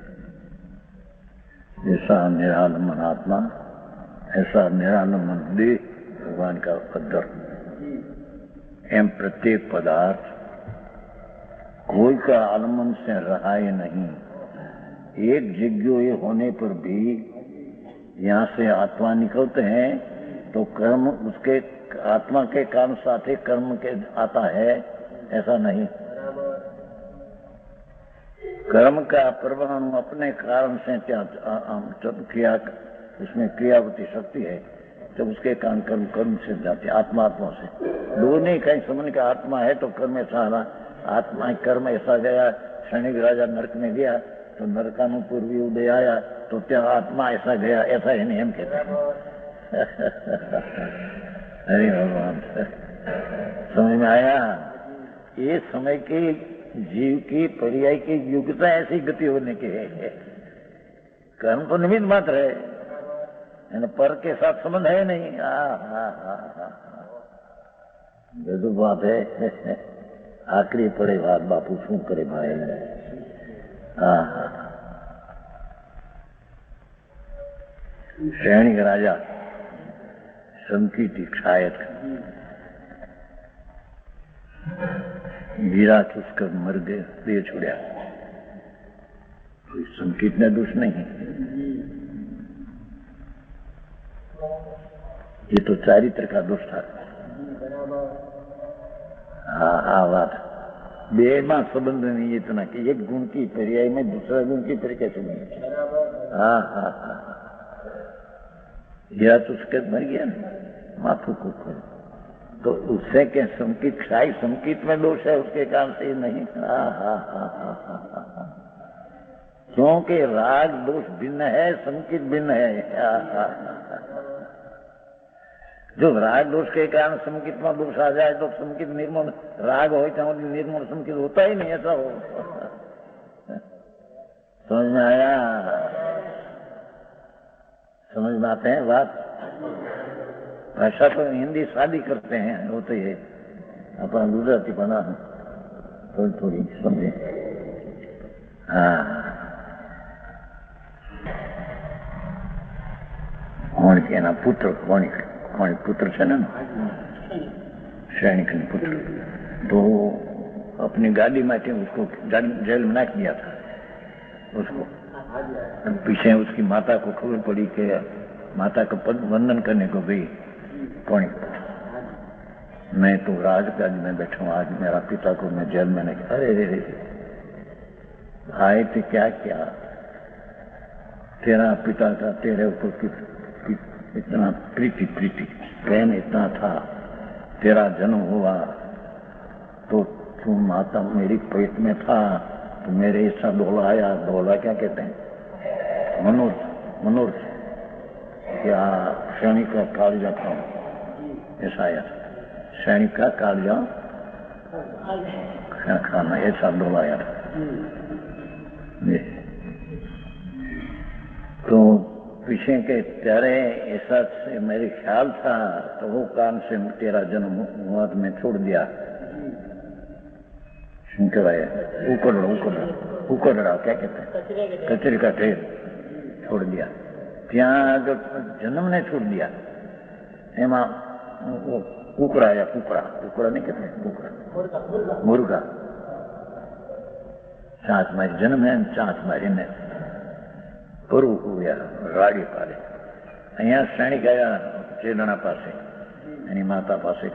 जैसा निरालंबन आत्मा ऐसा निरालंबन देह भगवान का अंदर एम प्रत्येक पदार्थ कोई का आलम्बन से रहा ही नहीं एक जिज्ञोय होने पर भी यहाँ से आत्मा निकलते हैं तो कर्म उसके आत्मा के काम साथ ही कर्म के आता है ऐसा नहीं कर्म का परमाणु अपने कारण से जब क्रिया उसमें क्रियावती शक्ति है जब उसके कारण कर्म से जाते आत्मा से दो नहीं कहीं समझ का आत्मा है तो कर्म ऐसा आत्मा कर्म ऐसा गया क्षणिक राजा नरक में गया तो नरकानु पूर्वी उदय आया तो क्या आत्मा ऐसा गया, ऐसा ही नहीं हम कहते हैं। अरे भगवान, समझ में आया? ये समय के जीव की पर्याय की योग्यता ऐसी गति होने की है। कर्म तो निमित्त मात्र है, पर के साथ संबंध है नहीं। जो बात है, आखिरी पड़े बात बापू शू करे भाई। सैनिक राजा संकीटी शायद वीरा चुसकर मर गए, प्रिय छोड़ा। कोई संकीट ने दोष नहीं, ये तो चारित्र का दोष था। हाँ बात बे में संबंध नहीं इतना कि एक गुण की पर्याय में दूसरा गुण की तरीके से नहीं। हाँ हीरा चुसकर मर गया ना, माथू को तो उससे क्या संकित शाही संकित में दोष है, उसके कारण से नहीं। क्योंकि राग दोष भिन्न है, संकित भिन्न है। जो राग दोष के कारण संकित में दोष आ जाए तो संकित निर्मूल, राग हो तो निर्मूल संकित होता ही नहीं, ऐसा हो। समझ में आया? समझ में आते हैं बात? भाषा तो हिंदी शादी करते हैं, वो तो ये अपना गुजराती बना थोड़ी थोड़ी समझे। कोण के ना पुत्र, कोण पुत्र છે ને सैनिक ने पुत्र, तो अपनी गाड़ी में उसको जेल में नाख दिया था उसको। पीछे उसकी माता को खबर पड़ी कि माता का पद वंदन करने को गई कौन, मैं तो राजगाज में बैठा हूँ, आज मेरा पिता को मैं जेल में नहीं। अरे भाई तो क्या क्या तेरा पिता का तेरे ऊपर इतना प्रीति प्रेम इतना था, तेरा जन्म हुआ तो तू माता मेरी पेट में था तो मेरे ऐसा डोला आया। डोला क्या कहते हैं? मनोज क्या सैनिक का कालजा था, ऐसा आया सैनिक का कालजा खाना, ऐसा डोला आया था। तो पीछे के तेरे ऐसा से मेरे ख्याल था तो वो काम से तेरा जन्म हुआ तो मैं छोड़ दिया। શું કહેવાય? ઉકરડા क्या कहते हैं? कचरे का ढेर छोड़ दिया। ત્યાં जन्म ने छोड़ दिया, एमा कुकड़ा या कुकड़ा नहीं कहते, कुकड़ा मुर्गा चाँच मारी जन्म है, चाँच मारी ने પૂરું ગયા રાડી પાડે। અહીંયા સૈનિક આવ્યા ચેલણા પાસે, એની માતા પાસે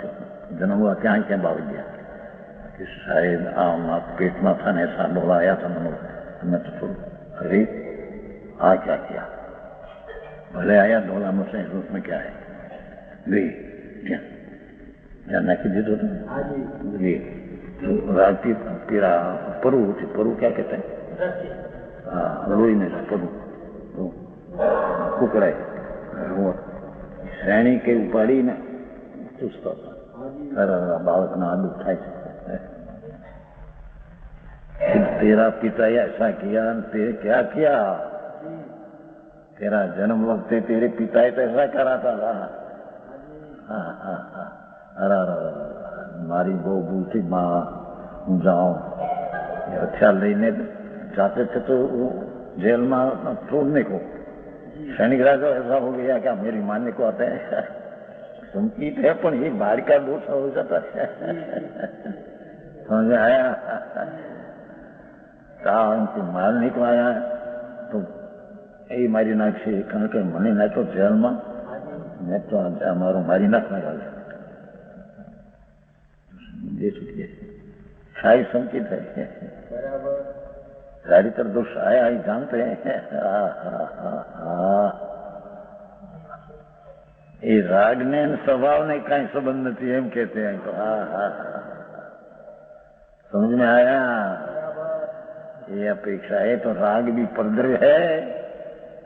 જન્મ हुआ ક્યાં ક્યાં બાવી ગયા कि साहेब आ पेट में था ने ऐसा डोला आया था मनोज, मैं तो छोड़। अरे आ क्या किया? भले आया डोला मुझसे, उसमें क्या है? गई क्या नाखी दीधो जी राती पीड़ा परु क्या कहते हैं? लोही में परु कुकड़ाई श्रेणी के उपाड़ी ने चुस्त बालक ना आदू था। तेरा पिता ऐसा किया, तेरे क्या किया? तेरा जन्म वक्त तेरे पिता तो ऐसा करा था। अरे मारी बहू बूटी माँ जाओ हथियार लेने जाते थे तो जेल में छोड़ने को। सैनिक राजा ऐसा हो गया क्या मेरी मानने को आते हैं? संकीट है पर ये बाहर का दोष हो जाता है। समझ में आया? मारने को आया तो यही मारी नाखी, कारण के मने नाखो जेल में, मैं तो अमारू मारी नाखना वाला शाही संकित है। ज्यादातर दोष आया ही जानते हैं। ये राग ने स्वभाव ने कहीं संबंध नहीं, एम कहते हैं तो समझ में आया? ये अपेक्षा है तो राग भी परद्रव्य है,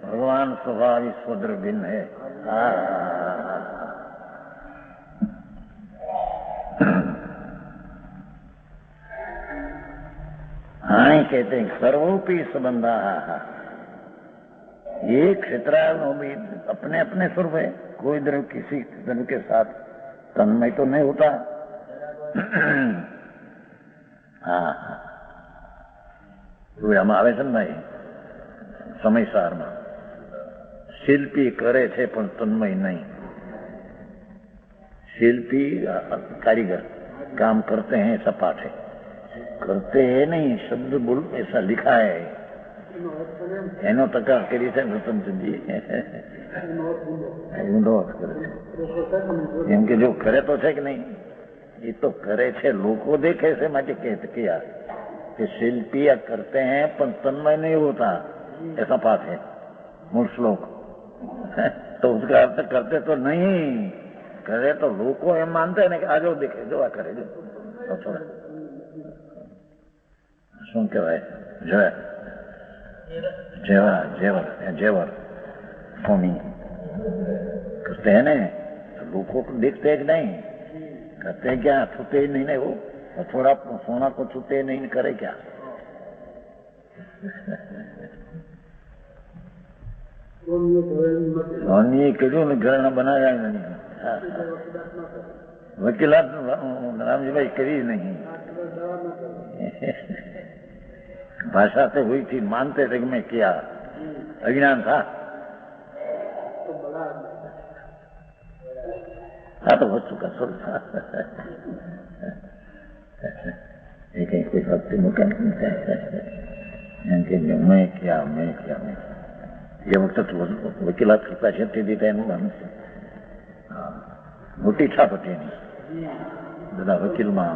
भगवान स्वभाव ईश्वर भिन्न है। हाँ कहते हैं सर्वोपि संबंधा, ये क्षेत्राओं भी अपने अपने स्वरूप है, कोई द्रव्य किसी द्रव्य के साथ तन्मय तो नहीं होता। हाँ तो આમાં આવે છે ને ભાઈ સમયસારમાં શિલ્પી કરે છે પણ તન્મય नहीं। शिल्पी कारीगर काम करते हैं ऐसा पाठ है, करते हैं नहीं शब्द बोल ऐसा लिखा है। एनो तका करी છે રતનચંદજી ઊંધો અર્થ કરે છે એમ કે જો કરે તો છે કે નહીં, ये तो करे छे लोगों देखे से माटे कहते किया कि शिल्पी करते हैं पर तन्मय नहीं होता, ऐसा पाठ है मूल श्लोक। तो उसका अर्थ करते तो नहीं, करे तो लोगों ये मानते हैं कि आजो देखे जो आ करे जो तो थोड़ा सुन के भाई जो जेवर जेवर जेवर सोनी करते हैं ना, तो लोगों को देखते हैं कि नहीं, कहते हैं क्या छूटे ही नहीं वो, थोड़ा सोना को छूटे नहीं करे क्या। सोनी करो ने घर न बनाया ही नहीं, वकीलात रामजी भाई करी नहीं। भाषा तो हुई थी, मानते थे कि मैं किया, अज्ञान था। हाँ तो हो चुका सुन एक कोई भक्ति मुकाम मैं क्या ये वक्त वकीलात करता छे दीता मोटी छाप थी दादा वकील में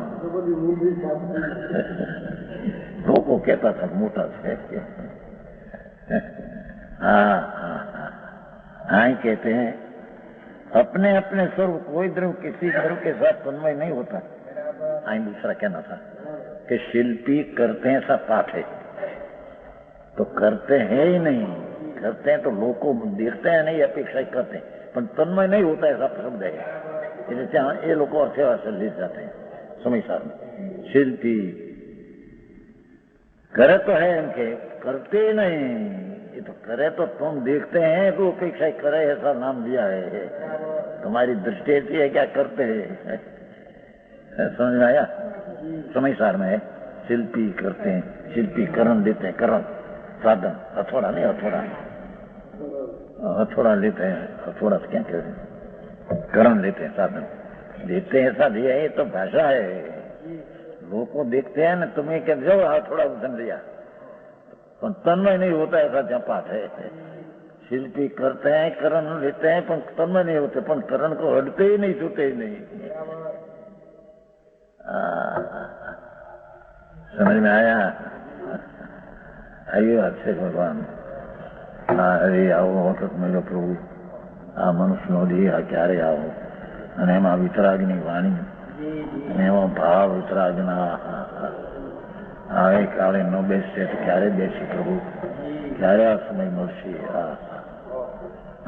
लोग कहता था मोटा है। हाँ कहते हैं अपने अपने स्वरूप कोई द्रव्य किसी द्रव्य के साथ तन्मय नहीं होता। आई दूसरा कहना था कि शिल्पी करते हैं ऐसा पाठ है, तो करते हैं ही नहीं, करते हैं तो लोग को देखते हैं नहीं, अपेक्षा करते हैं पर तन्मय नहीं होता ऐसा शब्द है। ये लोग अर्थवा से ले जाते हैं समय सार में। शिल्पी करे तो है इनके, करते ही नहीं, ये तो करे तो तुम देखते हैं तो अपेक्षा करे ऐसा नाम दिया है। तुम्हारी दृष्टि ऐसी है क्या करते हैं, समझ में आया। समय सार में है शिल्पी करते हैं, शिल्पी करण देते हैं, करण साधन हथौड़ा नहीं, हथौड़ा लेते हैं, हथौड़ा से क्या कहते हैं, करण लेते हैं, साधन देते हैं, ऐसा दिया है। तो भाषा है, लोग को देखते हैं ना, तुम्हें क्या जाओ हथौड़ा उधन लिया, पर तन्मय नहीं होता ऐसा जहाँ पाठ है। शिल्पी करते हैं, करण लेते हैं, पर तन्मय नहीं होते, पर करण को हटते ही नहीं, छूटे ही नहीं। समझ में आया। आइयो अच्छे भगवान हरे आओ वखत मेलो प्रभु आ मनुष्य नो दी आ क्यारे आओ અને એમાં વિતરાગની વાણી અને એવો ભાવ વિતરાગના આવે કાળે ન બેસશે તો ક્યારે બેસી પ્રભુ, ક્યારે આ સમય મળશે।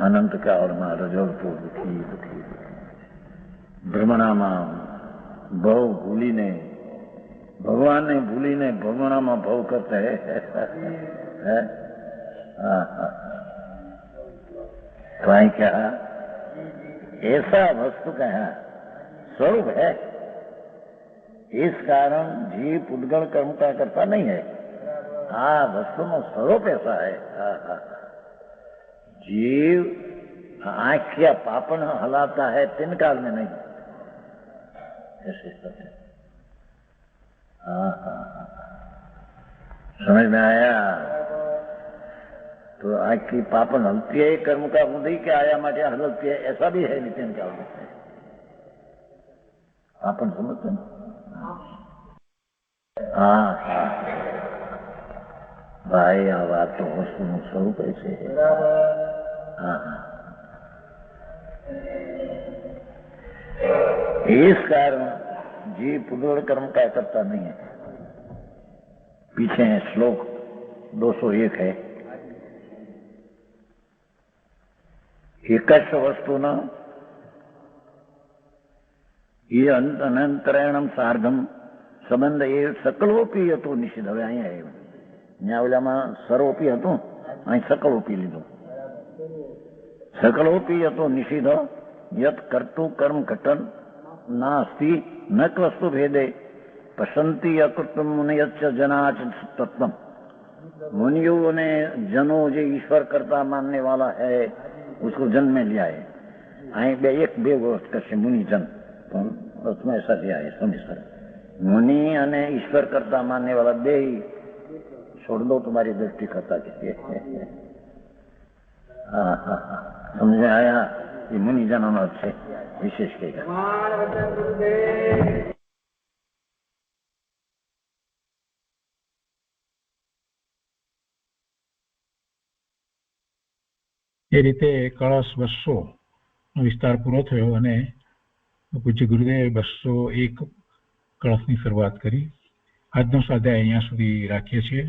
અનંત કાળમાં રજોડતો દુઃખી દુઃખી ભ્રમણામાં ભવ ભૂલીને ભગવાનને ભૂલીને ભ્રમણામાં ભવ કરતા હે। तो आई क्या ऐसा वस्तु का स्वरूप है, इस कारण जीव उद्गण कर्म का करता नहीं है। हाँ वस्तु नो स्वरूप ऐसा है। जीव आंख या पापन हलाता है, तीन काल में नहीं ऐसे है। समझ में आया। तो आँख की पापन हलती है, कर्म का बुद्धि के आया माटे हलती है, ऐसा भी है नितिन काल में। पापन समझते हैं। हाँ भाई आ बात तो वस्तु स्वरूप ऐसे है। हाँ इस कारण जीव पुनर् कर्म का करता नहीं है। पीछे है श्लोक 201 है, એક જ વસ્તુના એ અનંતરાયણમ સાર્ધમ સંબંધ એ સકલોપી હતો નિષિદ્ધ. હવે અહીંયા આવ્યું, ત્યાં ઓલામાં સર્વોપી હતું, અહીં સકલોપી લીધું. સકલોપી હતો નિષિદ્ધ યત કર્તુ કર્મ ઘટન નાસ્તિ ન વસ્તુ ભેદે પસંતી અકૃતમ મુનિયચ્ચ જનાચ तत्वम. मुनियों ने जनों जो ईश्वर करता मानने वाला है उसको जन में लिया है. અહીં એક બે વર્ષ કરશે मुनिजन, પણ उसमें ऐसा दिया है समीसर. मुनि અને ईश्वर करता मानने वाला બે छोड़ दो तुम्हारी दृष्टि करता के. हाँ हाँ हाँ समझ आया. ये मुनिजनों નો છે વિશેષ કહેगा. એ રીતે કળશ 200 નો વિસ્તાર પૂરો થયો અને પૂજ્ય ગુરુદેવ 201 કળશની શરૂઆત કરી. આજનો સ્વાધ્યાય અહીંયા સુધી રાખીએ છીએ.